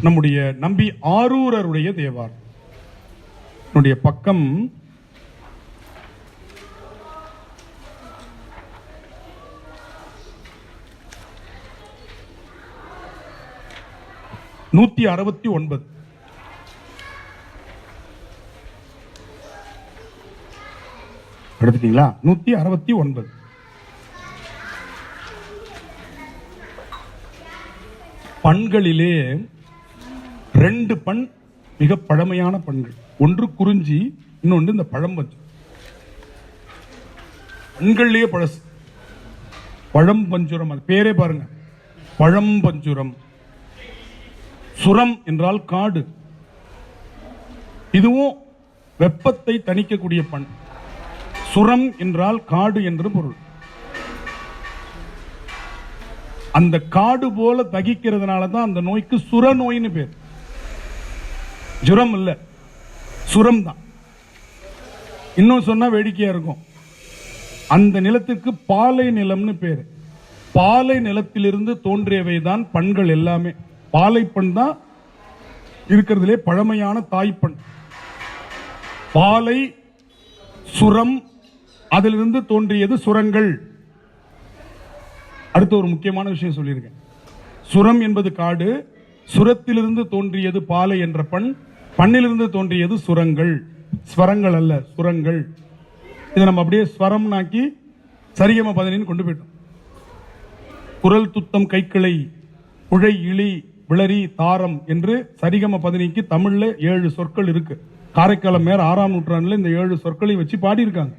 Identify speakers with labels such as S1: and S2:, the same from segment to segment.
S1: நம்முடைய நம்பி ஆரூரருடைய தேவாரம். என்னுடைய பக்கம் 169. எடுத்துட்டீங்களா? 169. பண்களிலே 2 பண் மிக பழமையான பண்கள். ஒன்று குறிஞ்சி, இன்னொன்று இந்த பழம்பஞ்சு. பண்களிலேயே பழசு பழம்பஞ்சுரம். அது பேரே பாருங்க, பழம்பஞ்சுரம். சுரம் என்றால் காடு. இதுவும் வெப்பத்தை தணிக்கக்கூடிய பண். சுரம் என்றால் காடு என்று பொருள். அந்த காடு போல தகிக்கிறதுனால தான் அந்த நோய்க்கு சுர நோயின்னு பேர். ஜுரம் இல்ல, சுரம் தான். இன்னும் சொன்னா வேடிக்கையா இருக்கும், அந்த நிலத்துக்கு பாலை நிலம்னு பேரு. பாலை நிலத்திலிருந்து தோன்றியவை தான் பண்கள் எல்லாமே. பாலை பண் தான் இருக்கிறதுலே பழமையான தாய்ப்பண். பாலை, சுரம், அதிலிருந்து தோன்றியது சுரங்கள். அடுத்த ஒரு முக்கியமான விஷயம் சொல்லியிருக்கேன். சுரம் என்பது காடு, சுரத்திலிருந்து தோன்றியது பாலை என்ற பண், பண்ணிலிருந்து தோன்றியது சுரங்கள். ஸ்வரங்கள் அல்ல, சுரங்கள். இதை நம்ம அப்படியே ஸ்வரம்னாக்கி சரிகம பதனின்னு கொண்டு போயிட்டோம். குரல், துத்தம், கைக்கிளை, புழை, இழி, விளரி, தாரம் என்று சரிகம பதனிக்கு தமிழ்ல 7 சொற்கள் இருக்கு. காரைக்காலம் மேற 6ஆம் நூற்றாண்டுல இந்த 7 சொற்களை வச்சு பாடியிருக்காங்க.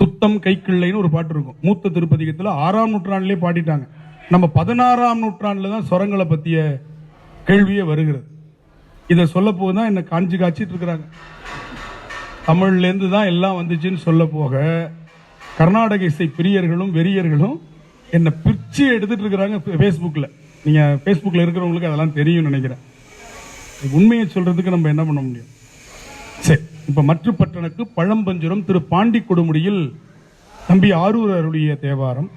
S1: துத்தம் கைக்கிள்ளைன்னு ஒரு பாட்டு இருக்கும், மூத்த திருப்பதிகத்துல 6ஆம் நூற்றாண்டிலே பாடிட்டாங்க. நம்ம 16ஆம் நூற்றாண்டுல தான் சொரங்களை பத்திய கேள்வியே வருகிறது. இதை சொல்ல போதுதான் என்ன காஞ்சி காய்ச்சிட்டு இருக்கிறாங்க. தமிழ்ல இருந்து தான் எல்லாம் வந்துச்சுன்னு சொல்ல போக, கர்நாடக இசை பிரியர்களும் வெறியர்களும் என்ன பிரிச்சு எடுத்துட்டு இருக்கிறாங்க பேஸ்புக்ல. நீங்க பேஸ்புக்ல இருக்கிறவங்களுக்கு அதெல்லாம் தெரியும் நினைக்கிறேன். உண்மையை சொல்றதுக்கு நம்ம என்ன பண்ண முடியும்? சரி, இப்ப மற்ற பட்டனுக்கு பழம்பஞ்சுரம் திரு பாண்டி கொடுமுடியில் தம்பி ஆரூரருடைய தேவாரம்.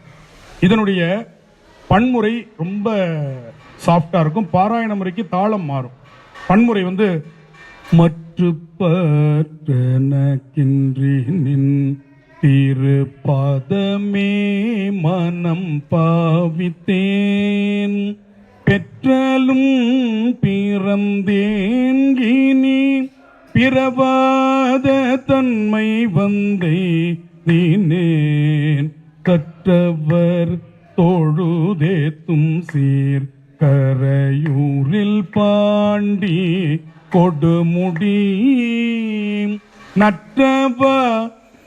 S1: இதனுடைய பன்முறை ரொம்ப சாஃப்டா இருக்கும். பாராயண முறைக்கு தாளம் மாறும். பன்முறை வந்து மற்று பற்றனக்கின்றி நின் திரு பாதமே மனம் பாவித்தேன், பெற்றலும் பிறந்தேன் இனி பிறவாத தன்மை வந்தே நீனேன், கற்றவர் தொழுதேத்தும் சீர் கரையூரில் பாண்டி கொடுமுடி, நற்றவா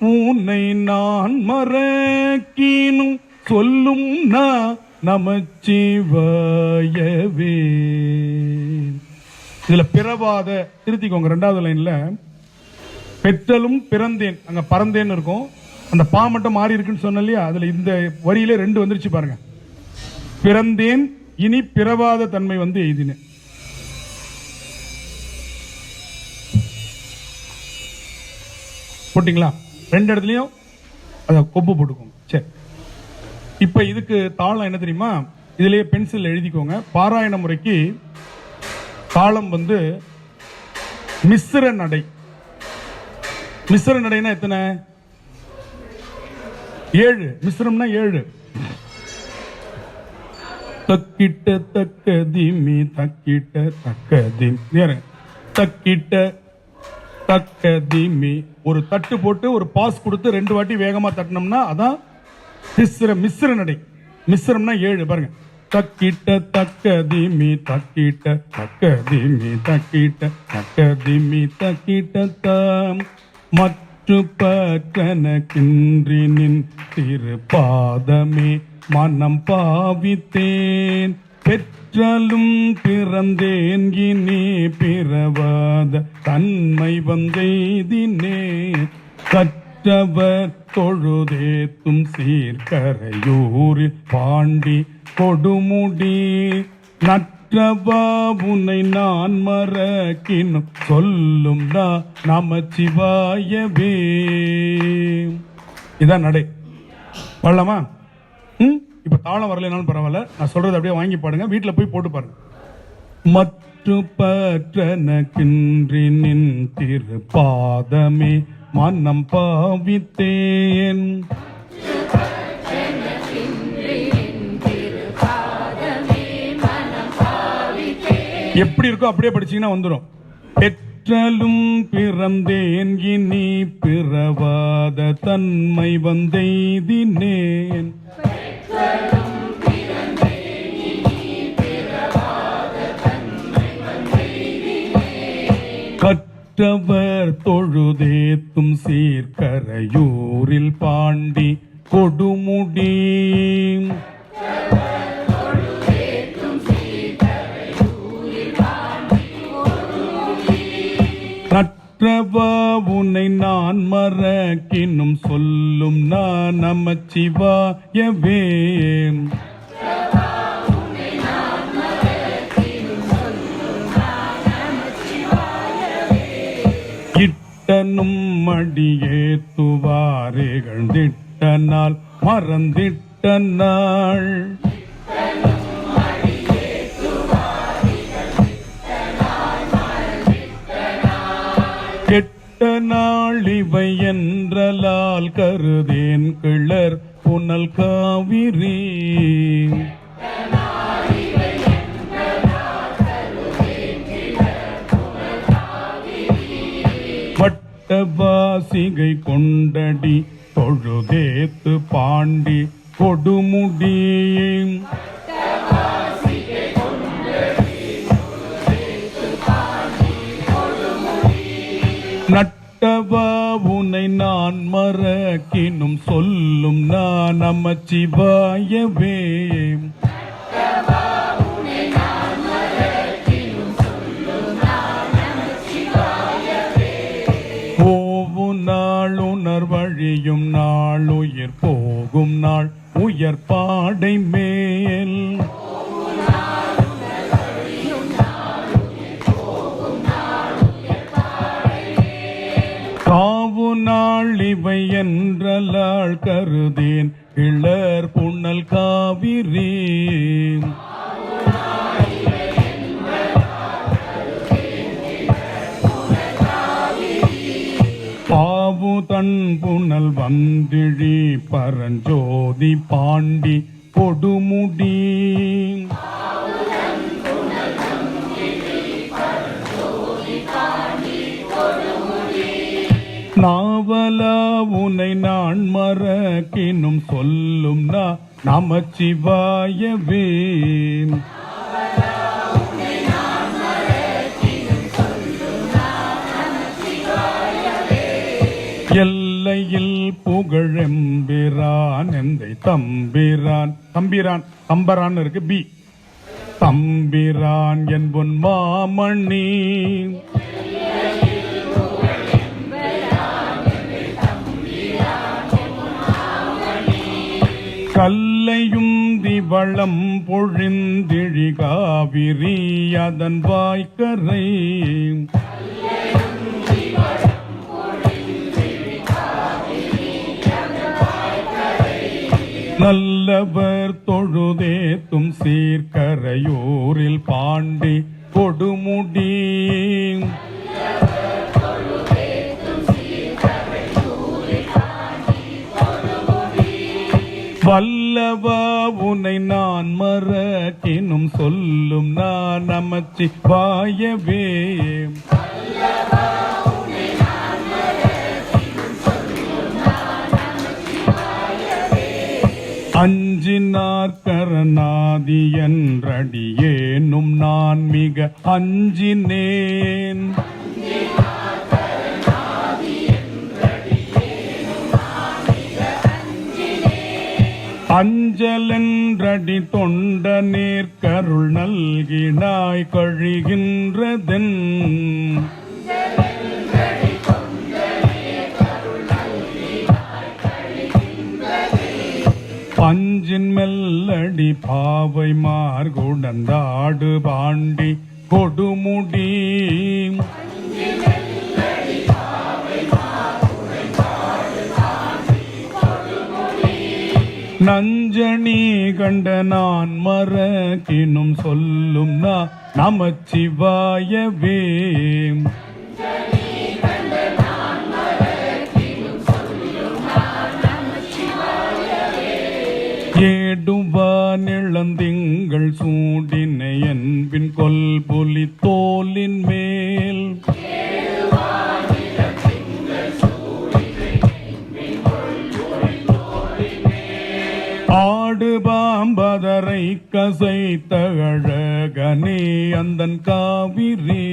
S1: உன்னை நான் மறக்கினும் சொல்லும் நமச்சிவாயவே. இதுல பிறவாத திருத்திக்கோங்க. 2வது லைன்ல பெற்றலும் பிறந்தேன், அங்க பறந்தேன் இருக்கும். அந்த பா மட்டும் மாறி இருக்குன்னு சொன்ன இல்லையா, அதுல இந்த வரியில 2 வந்துருச்சு பாருங்க. பிறந்தேன் இனி பிறவாத தன்மை வந்து எய்தினேன். போட்டீங்களா? 2 இடத்துலயும் அத கொப்பு போட்டுக்கோங்க. சரி, இப்ப இதுக்கு தாளம் என்ன தெரியுமா? இதுலயே பென்சில் எழுதிக்கோங்க. பாராயண முறைக்கு தாளம் வந்து மிஸ்ர நடை. மிஸ்ர நடைனா எத்தனை? 7. மிஸ்ரம்னா 7. தக்கிட்ட தக்கதிமி தக்கிட்ட தக்கதிமி தக்கிட்ட தக்கதிமி. ஒரு தட்டு போட்டு ஒரு பாஸ் கொடுத்து 2 வாட்டி வேகமா தட்டினோம்னா அதான் மிஸ்ர நடை. மிஸ்ரம்னா 7. பாருங்க, தக்கிட்ட தக்கதிமி தக்கிட்ட தக்கதிமி தக்கிட்ட தக்கதிமி தக்கிட்ட தாம் மற்று பற்றனக்கின்றி நின் திரு பாதமே மனம் பாவித்தேன், பெற்றலும் பிறந்தேன் இனி பிறவாத தன்மை வந்தெய்தினே, கற்றவர் தொழுதேத்தும் சீர்கரையூரில் பாண்டி கொடுமுடி, நற்றவா உன்னை நான் மறக்கினும் சொல்லும் நமச்சிவாயவே. இதான் நடை. வரலாமா? இப்ப தாளம் வரலைனாலும் பரவாயில்ல, நான் சொல்றது அப்படியே வாங்கி பாடுங்க. வீட்டுல போய் போட்டு பாருங்க. மற்று பற்றனக்கின்றி நின் திருப்பாதமே மனம் பாவித்தேன். எப்படி இருக்கோ அப்படியே படிச்சீங்கன்னா வந்துடும். பெற்றலும் பிறந்தேன் இனி பிறவாத தன்மை வந்தெய்தினேன். கற்றவர் தொழுதேத்தும் சீர்கரையூரில் பாண்டி கொடுமுடி நற்றவா உன்னை நான் மறக்கினும் சொல்லும் நான் நமச்சிவாயவே. இட்டனும் மடியேத்துவாரேகழ்ந்திட்ட நாள் மறந்திட்ட நாள் கெட்ட நாள் இவை என்றலால் கருதேன் கிளர் புனல் காவிரி. வட்டவாசிகை கொண்டடி தொழுதேத்து பாண்டி கொடுமுடி நட்டவா உனை நான் மறக்கினும் சொல்லும் நான் நமச்சிவாயவே. போவும் நாள் உணர்வழியும் நாள் உயிர் போகும் நாள் உயர் பாடை மேல் காவு நாள் இவை என்றலாள் கருதேன் கிளர் புனல் காவிரி. பாவு தன் புனல் வந்திழி பரஞ்சோதி பாண்டி கொடுமுடி நாவலா உனை நான் மறக்கினும் சொல்லும் நமச்சிவாயவே. எல்லையில் புகழெம்பிரான் எந்தை தம்பிரான் தம்பிரான் தம்பரான் இருக்கு பி தம்பிரான் என்பொன் மாமணி கல்லையும் திவளம் பொழிந்திழி காவிரி அதன் வாய்க்கரை நல்லவர் தொழுதேத்தும் சீர்கரையூரில் பாண்டி கொடுமுடி வல்லவா உனை நான் மறக்கினும் சொல்லும் நான் நமச்சிவாயவே. அஞ்சினார் கரநாதி என்றடியேனும் நான் மிக அஞ்சினேன். அஞ்சலென்றடி தொண்ட நேர்கருள் நல்கினாய் கழிகின்றதென் பஞ்சின் மெல்லடி பாவை மார்குடந்தாடு பாண்டி கொடுமுடி நஞ்சணி கண்ட நான் மறக்கினும் சொல்லும் நமச்சிவாயவே. ஏடுவான் இளந்திங்கள் சூடினை என்பின் கொல்புலி தோலின் மேல் ஆடு பாம்பதரை கசைத்த அழகனே அந்தன் காவிரி.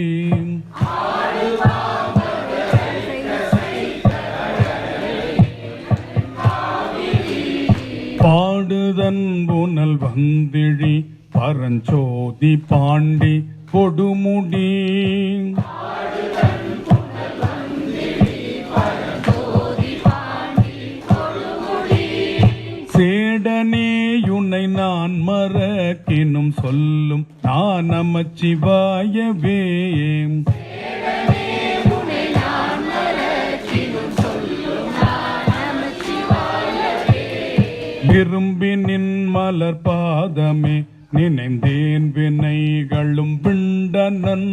S1: பாடுதன் புனல் வந்திழி பரஞ்சோதி பாண்டி கொடுமுடி. சேடனேயுன்னை நான் மறக்கினும் சொல்லும் நான் நமச்சிவாயவே. விரும்பி நின் மலர் பாதமே நினைந்தேன் வினைகளும் பிண்டனன்.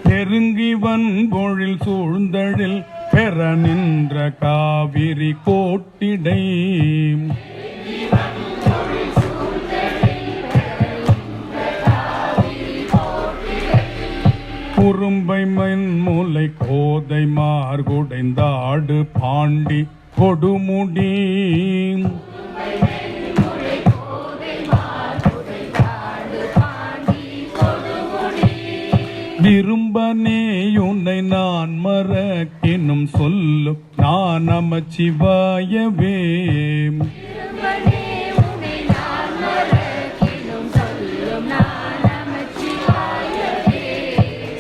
S1: நெருங்கி வன்பொழில் சூழ்ந்தழில் பெற நின்ற காவிரி கோட்டிடை. குறும்பை மென்முலை கோதை மார்குடைந்தாடு பாண்டி கொடுமுடி. விரும்பனேயுன்னை நான் மறக்கினும் சொல்லும் நான் நமச்சிவாயவே.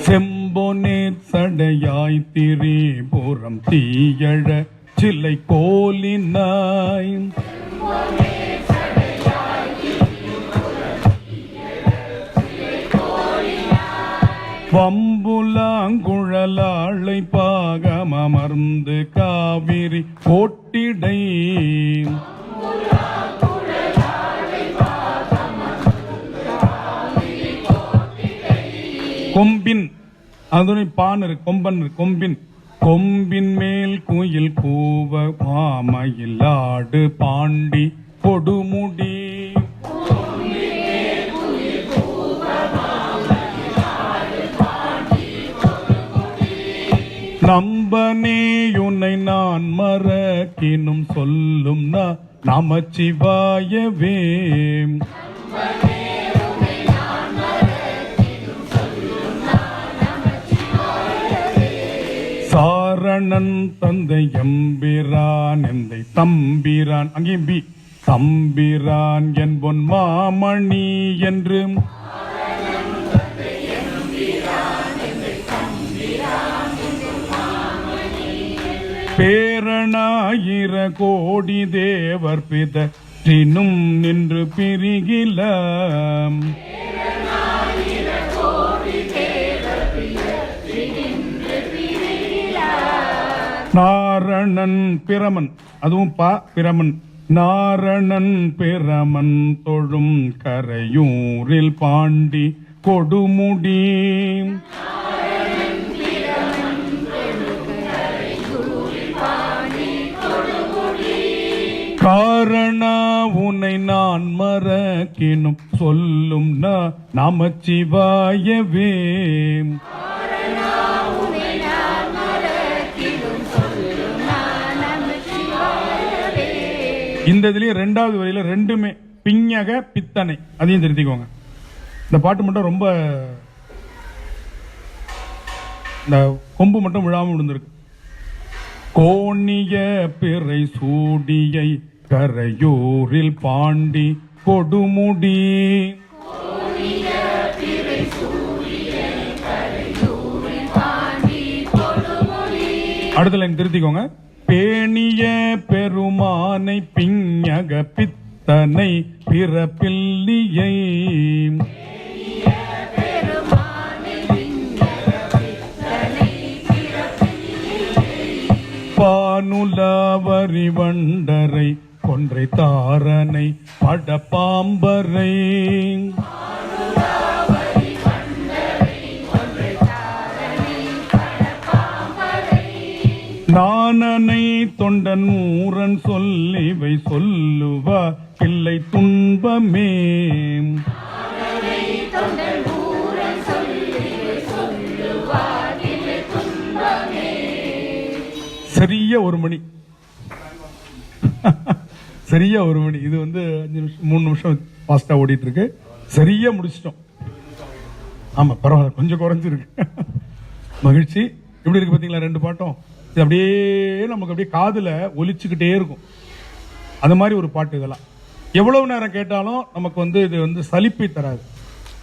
S1: செம்பொனேற் சடையாய் திரிபுரம் தீயழ சிலை கோலினாய். வம்புலாங்குழலாளை பாகமர்ந்து காவிரி கோட்டிடை. கொம்பின் அதுனை பான் கொம்பன் கொம்பின் கொம்பின் மேல் குயில் கூவ பாமையில் ஆடு பாண்டி கொடுமுடி. நம்பனேயுன்னை நான் மறக்கினும் சொல்லும் நமச்சிவாயவே. சாரணன் தந்தை எம்பிரான் எந்தை தம்பிரான் அங்கேயும் பி தம்பிரான் என் பொன் மாமணி என்று பேரணாயிர கோடி தேவர் பிதற்றினும் நின்று பிரிகில. நாரணன் பிரமன் அதுவும் பா பிரமன் நாரணன் பிரமன் தொழும் கரையூரில் பாண்டி கொடுமுடி. காரணா உன்னை நான் மறக்கினும் சொல்லும் நமச்சிவாயவே. இந்த இதுலயே ரெண்டாவது வரியில ரெண்டுமே பிஞக பித்தனை, அதையும் தெரிஞ்சுக்கோங்க. இந்த பாட்டு மட்டும் ரொம்ப இந்த கொம்பு மட்டும் விழாம விழுந்திருக்கு. கோணிய பிறை சூடியை கரையூரில் பாண்டி கொடுமுடி. அடுத்த லைன் திருத்திக்கோங்க. பேணிய பெருமானை பிஞக பித்தனை பிறப்பில்லியை. பானுலாவரி வண்டரை கொன்றை தாரனை படப்பாம்பரை நானனை தொண்டன் ஊரன் சொல்லிவை சொல்லுவா இல்லை துன்பமே. சரியா 1 மணி சரியா 1 மணி. இது வந்து 5 நிமிஷம் 3 நிமிஷம் ஃபாஸ்டா ஓடிட்டு இருக்கு. சரியா முடிச்சிட்டோம். ஆமா பரவாயில்ல, கொஞ்சம் குறைஞ்சிருக்கு. மகிழ்ச்சி. எப்படி இருக்கு பாத்தீங்களா 2 பாட்டும்? இது அப்படியே நமக்கு அப்படியே காதுல ஒலிச்சுக்கிட்டே இருக்கும். அந்த மாதிரி ஒரு பாட்டு. இதெல்லாம் எவ்வளவு நேரம் கேட்டாலும் நமக்கு வந்து இது வந்து சலிப்பை தராது.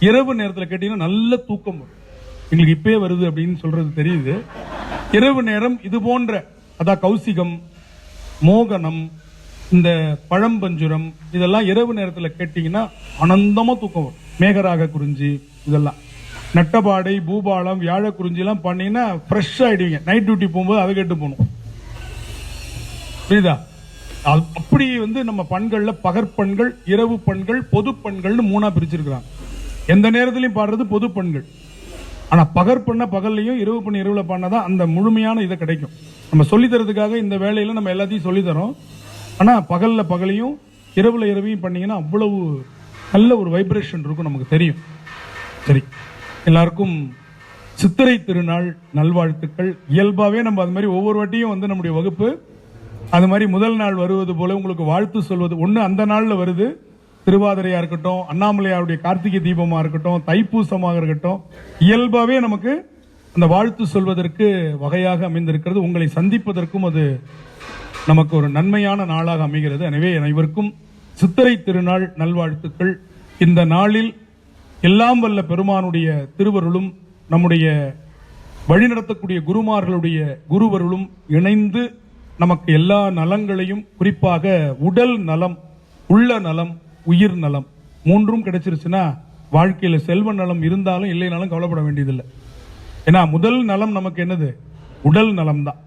S1: இரவு நேரத்தில் கேட்டீங்கன்னா நல்ல தூக்கம் வரும். எங்களுக்கு இப்பயே வருது அப்படின்னு சொல்றது தெரியுது. இரவு நேரம் இது போன்ற, அதான் கௌசிகம், மோகனம், இந்த பழம்பஞ்சுரம், இதெல்லாம் இரவு நேரத்தில் கேட்டீங்கன்னா ஆனந்தமா தூக்கம் வரும். மேகராக குறிஞ்சி, இதெல்லாம் நட்டபாடை, பூபாலம், வியாழ குறிஞ்சி எல்லாம் பண்ணீங்கன்னா ஃப்ரெஷ் ஆயிடுவீங்க. நைட் டியூட்டி போகும்போது அதை கேட்டு போகணும். புரியுதா? அப்படி வந்து நம்ம பண்கள்ல பகற்பண்கள், இரவு பண்கள், பொது பண்கள்னு 3ஆ பிரிச்சிருக்கிறாங்க. எந்த நேரத்திலையும் பாடுறது பொது பண்கள். ஆனா பகற்பண்ண பகல்லையும், இரவு பண்ண இரவுல பாடினாதான் அந்த முழுமையான இதை கிடைக்கும். நம்ம சொல்லி தரதுக்காக இந்த வேலையில நம்ம எல்லாத்தையும் சொல்லி தரோம். ஆனா பகல்ல பகலையும், இரவுல இரவையும் பண்ணீங்கன்னா அவ்வளவு நல்ல ஒரு வைப்ரேஷன் இருக்கும், நமக்கு தெரியும். சரி, எல்லாருக்கும் சித்திரை திருநாள் நல்வாழ்த்துக்கள். இயல்பாவே நம்ம அது மாதிரி ஒவ்வொரு வாட்டியும் வந்து நம்முடைய வகுப்பு அது மாதிரி முதல் நாள் வருவது போல உங்களுக்கு வாழ்த்து சொல்வது ஒண்ணு அந்த நாள்ல வருது. திருவாதிரையா இருக்கட்டும், அண்ணாமலையாருடைய கார்த்திகை தீபமா இருக்கட்டும், தைப்பூசமாக இருக்கட்டும், இயல்பாவே நமக்கு அந்த வாழ்த்து சொல்வதற்கு வகையாக அமைந்திருக்கிறது. உங்களை சந்திப்பதற்கும் அது நமக்கு ஒரு நன்மையான நாளாக அமைகிறது. எனவே அனைவருக்கும் சித்திரை திருநாள் நல்வாழ்த்துக்கள். இந்த நாளில் எல்லாம் வல்ல பெருமானுடைய திருவருளும், நம்முடைய வழிநடத்தக்கூடிய குருமார்களுடைய குருவருளும் இணைந்து நமக்கு எல்லா நலங்களையும், குறிப்பாக உடல் நலம், உள்ள நலம், உயிர் நலம் 3ம் கிடைச்சிருச்சுன்னா வாழ்க்கையில செல்வ நலம் இருந்தாலும் இல்லைனாலும் கவலைப்பட வேண்டியதில்லை. ஏன்னா முதல் நலம் நமக்கு என்னது? உடல் நலம் தான்.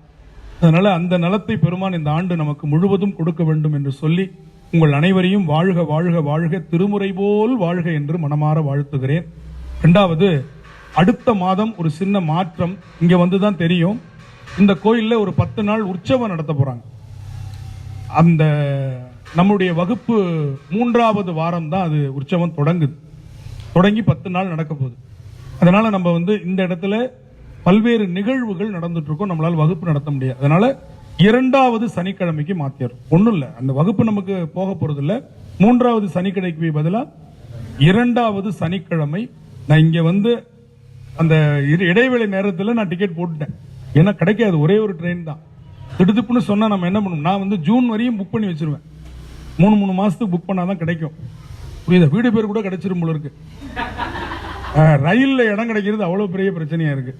S1: அதனால அந்த நலத்தை பெருமான் இந்த ஆண்டு நமக்கு முழுவதும் கொடுக்க வேண்டும் என்று சொல்லி உங்கள் அனைவரையும் வாழ்க வாழ்க வாழ்க, திருமுறை போல் வாழ்க என்று மனமாற வாழ்த்துகிறேன். 2வது, அடுத்த மாதம் ஒரு சின்ன மாற்றம் இங்க வந்துதான் தெரியும். இந்த கோயில்ல ஒரு 10 நாள் உற்சவம் நடத்த போறாங்க. அந்த நம்முடைய வகுப்பு 3வது வாரம் தான் அது உற்சவம் தொடங்குது. தொடங்கி 10 நாள் நடக்க போகுது. அதனால நம்ம வந்து இந்த இடத்துல பல்வேறு நிகழ்வுகள் நடந்துட்டு இருக்கோம். நம்மளால வகுப்பு நடத்த முடியாது. அதனால 2வது சனிக்கிழமைக்கு மாத்திரும். ஒண்ணும் இல்ல, அந்த வகுப்பு நமக்கு போக போறது இல்ல. 3வது சனிக்கிழமைக்கு பதிலா 2வது சனிக்கிழமை நான் இங்க வந்து அந்த இடைவேளை நேரத்தில் நான் டிக்கெட் போட்டுட்டேன். ஏன்னா கிடைக்காது, ஒரே ஒரு ட்ரெயின் தான். திடுப்புன்னு சொன்னா நம்ம என்ன பண்ணுவோம்? நான் வந்து ஜூன் வரையும் புக் பண்ணி வச்சிருவேன். 3 மாசத்துக்கு புக் பண்ணாதான் கிடைக்கும். புரியுதா? வீடு பேர் கூட கிடைச்சிரும் போல இருக்கு. ரயில்ல இடம் கிடைக்கிறது அவ்வளவு பெரிய பிரச்சனையா இருக்கு.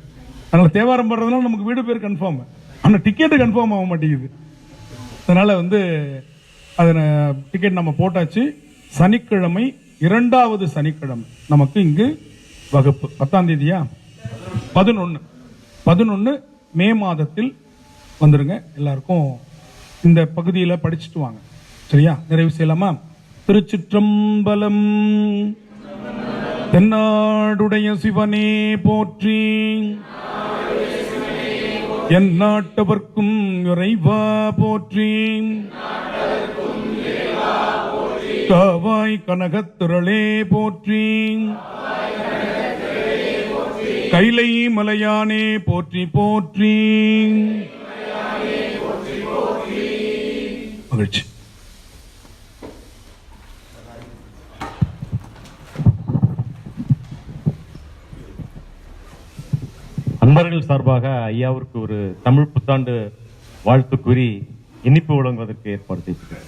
S1: அதனால தேவாரம் பண்றதுனால நமக்கு வீடு பேர் கன்ஃபார்ம், ஆனா டிக்கெட் கன்ஃபார்ம் ஆக மாட்டேங்குது. அதனால வந்து அதை டிக்கெட் நம்ம போட்டாச்சு. சனிக்கிழமை 2வது சனிக்கிழமை நமக்கு இங்கு வகுப்பு. 10ஆம் தேதியா? 11 மே மாதத்தில் வந்துருங்க. எல்லாருக்கும் இந்த பகுதியில் படிச்சுட்டு வாங்க. சரியா? நிறைவு செய்யலாமா? திருச்சிற்றம்பலம். தென்னாடுடைய சிவனே போற்றி, என் நாட்டவர்க்கும் இறைவா போற்றி, காவாய் கனகத்திரளே போற்றி, கைலை மலையானே போற்றி போற்றி. மகிழ்ச்சி.
S2: அன்பர்கள் சார்பாக ஐயாவிற்கு ஒரு தமிழ் புத்தாண்டு வாழ்த்து கூறி இனிப்பு வழங்குவதற்கு ஏற்பாடு செய்திருக்கிறேன்.